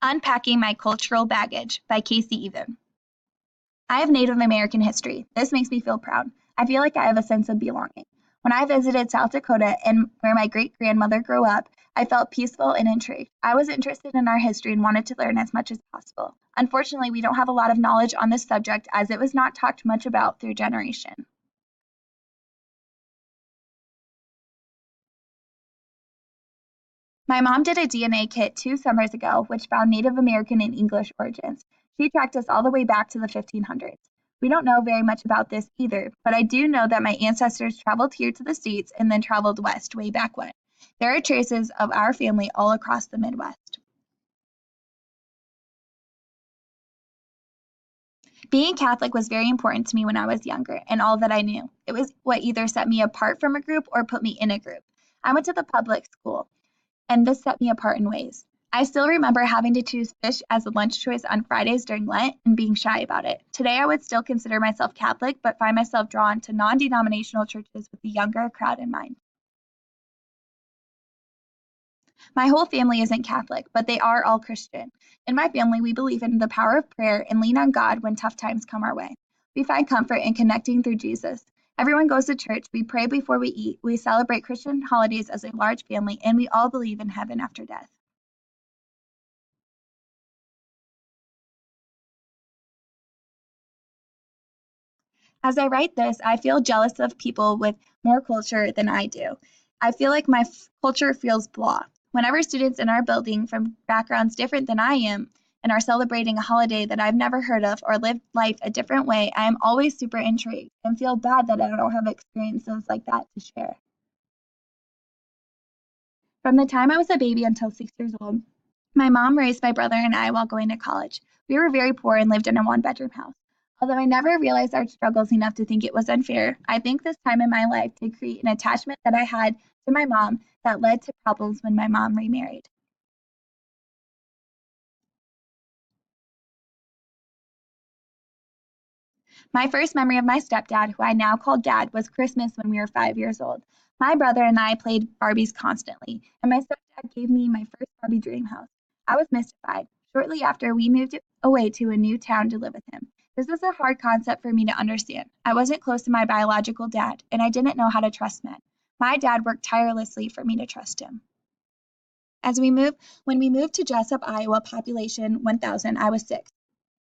Unpacking My Cultural Baggage by Casey Even. I have Native American history. This makes me feel proud. I feel like I have a sense of belonging. When I visited South Dakota and where my great grandmother grew up, I felt peaceful and intrigued. I was interested in our history and wanted to learn as much as possible. Unfortunately, we don't have a lot of knowledge on this subject as it was not talked much about through generation. My mom did a DNA kit 2 summers ago, which found Native American and English origins. She tracked us all the way back to the 1500s. We don't know very much about this either, but I do know that my ancestors traveled here to the States and then traveled west way back when. There are traces of our family all across the Midwest. Being Catholic was very important to me when I was younger and all that I knew. It was what either set me apart from a group or put me in a group. I went to the public school, and this set me apart in ways. I still remember having to choose fish as a lunch choice on Fridays during Lent and being shy about it. Today, I would still consider myself Catholic, but find myself drawn to non denominational churches with the younger crowd in mind. My whole family isn't Catholic, but they are all Christian. In my family, we believe in the power of prayer and lean on God when tough times come our way. We find comfort in connecting through Jesus. Everyone goes to church, we pray before we eat, we celebrate Christian holidays as a large family, and we all believe in heaven after death. As I write this, I feel jealous of people with more culture than I do. I feel like my culture feels blah. Whenever students in our building from backgrounds different than I am and are celebrating a holiday that I've never heard of or lived life a different way, I am always super intrigued and feel bad that I don't have experiences like that to share. From the time I was a baby until 6 years old, my mom raised my brother and I while going to college. We were very poor and lived in a one-bedroom house. Although I never realized our struggles enough to think it was unfair, I think this time in my life did create an attachment that I had to my mom that led to problems when my mom remarried. My first memory of my stepdad, who I now call Dad, was Christmas when we were 5 years old. My brother and I played Barbies constantly, and my stepdad gave me my first Barbie dream house. I was mystified. Shortly after, we moved away to a new town to live with him. This was a hard concept for me to understand. I wasn't close to my biological dad, and I didn't know how to trust men. My dad worked tirelessly for me to trust him. When we moved to Jessup, Iowa, population 1,000, I was 6.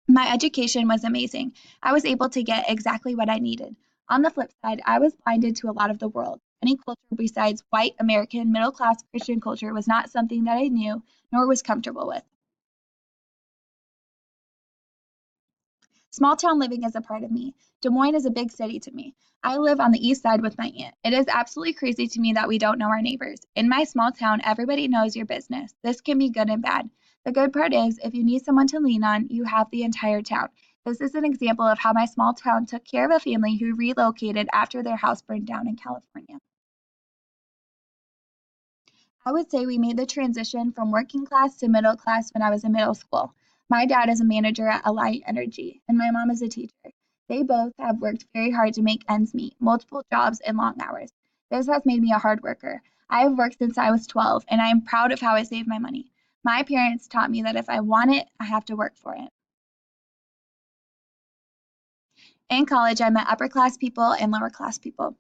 My education was amazing. I was able to get exactly what I needed. On the flip side, I was blinded to a lot of the world. Any culture besides white American middle class Christian culture was not something that I knew nor was comfortable with. Small town living is a part of me. Des Moines is a big city to me. I live on the east side with my aunt. It is absolutely crazy to me that we don't know our neighbors. In my small town, everybody knows your business. This can be good and bad. The good part is, if you need someone to lean on, you have the entire town. This is an example of how my small town took care of a family who relocated after their house burned down in California. I would say we made the transition from working class to middle class when I was in middle school. My dad is a manager at Alliant Energy, and my mom is a teacher. They both have worked very hard to make ends meet, multiple jobs and long hours. This has made me a hard worker. I have worked since I was 12, and I am proud of how I save my money. My parents taught me that if I want it, I have to work for it. In college, I met upper class people and lower class people.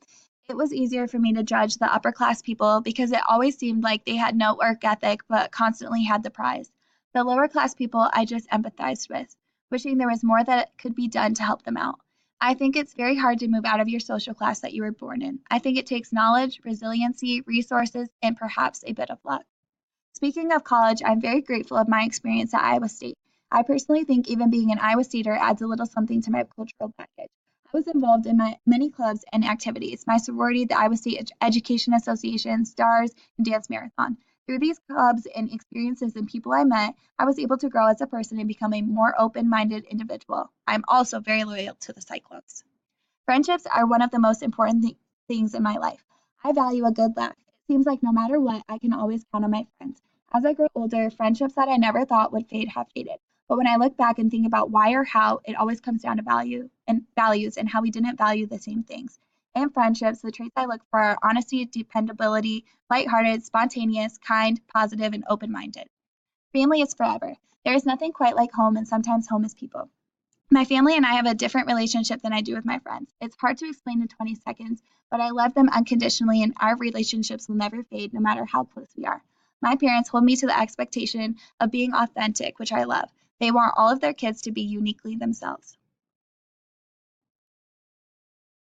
It was easier for me to judge the upper class people because it always seemed like they had no work ethic but constantly had the prize. The lower class people I just empathized with, wishing there was more that could be done to help them out. I think it's very hard to move out of your social class that you were born in. I think it takes knowledge, resiliency, resources, and perhaps a bit of luck. Speaking of college, I'm very grateful of my experience at Iowa State. I personally think even being an Iowa Stater adds a little something to my cultural package. I was involved in my many clubs and activities, my sorority, the Iowa State Education Association, STARS, and Dance Marathon. Through these clubs and experiences and people I met, I was able to grow as a person and become a more open-minded individual. I'm also very loyal to the Cyclones. Friendships are one of the most important things in my life. I value a good laugh. It seems like no matter what, I can always count on my friends. As I grow older, friendships that I never thought would fade have faded. But when I look back and think about why or how, it always comes down to value and values and how we didn't value the same things. In friendships, the traits I look for are honesty, dependability, lighthearted, spontaneous, kind, positive, and open minded. Family is forever. There is nothing quite like home, and sometimes home is people. My family and I have a different relationship than I do with my friends. It's hard to explain in 20 seconds, but I love them unconditionally, and our relationships will never fade no matter how close we are. My parents hold me to the expectation of being authentic, which I love. They want all of their kids to be uniquely themselves.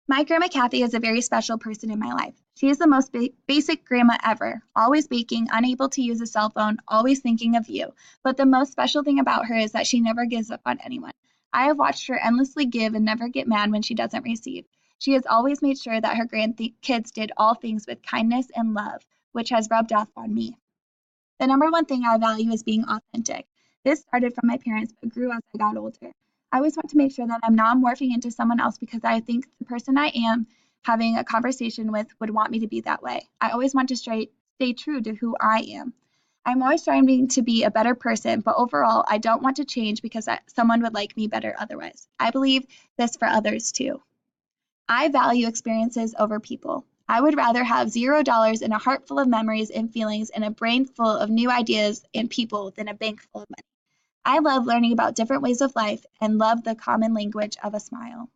My grandma Kathy is a very special person in my life. She is the most basic grandma ever, always baking, unable to use a cell phone, always thinking of you. But the most special thing about her is that she never gives up on anyone. I have watched her endlessly give and never get mad when she doesn't receive. She has always made sure that her grandkids did all things with kindness and love, which has rubbed off on me. The number one thing I value is being authentic. This started from my parents, but grew as I got older. I always want to make sure that I'm not morphing into someone else because I think the person I am having a conversation with would want me to be that way. I always want to stay true to who I am. I'm always striving to be a better person, but overall, I don't want to change because someone would like me better otherwise. I believe this for others too. I value experiences over people. I would rather have $0 and a heart full of memories and feelings and a brain full of new ideas and people than a bank full of money. I love learning about different ways of life and love the common language of a smile.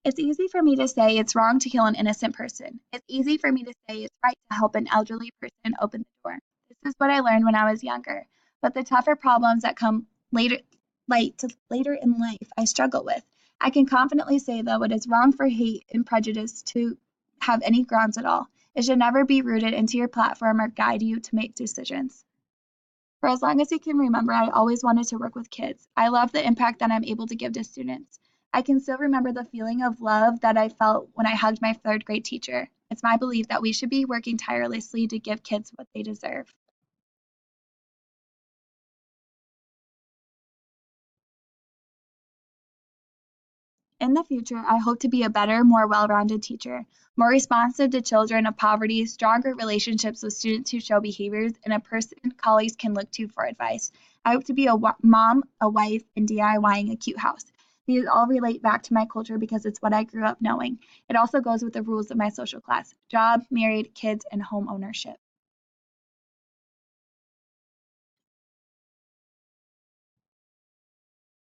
It's easy for me to say it's wrong to kill an innocent person. It's easy for me to say it's right to help an elderly person open the door. This is what I learned when I was younger. But the tougher problems that come later in life, I struggle with. I can confidently say, though, it is wrong for hate and prejudice to have any grounds at all. It should never be rooted into your platform or guide you to make decisions. For as long as I can remember, I always wanted to work with kids. I love the impact that I'm able to give to students. I can still remember the feeling of love that I felt when I hugged my third grade teacher. It's my belief that we should be working tirelessly to give kids what they deserve. In the future, I hope to be a better, more well rounded teacher, more responsive to children of poverty, stronger relationships with students who show behaviors, and a person colleagues can look to for advice. I hope to be a mom, a wife, and DIYing a cute house. These all relate back to my culture because it's what I grew up knowing. It also goes with the rules of my social class job, married, kids, and home ownership.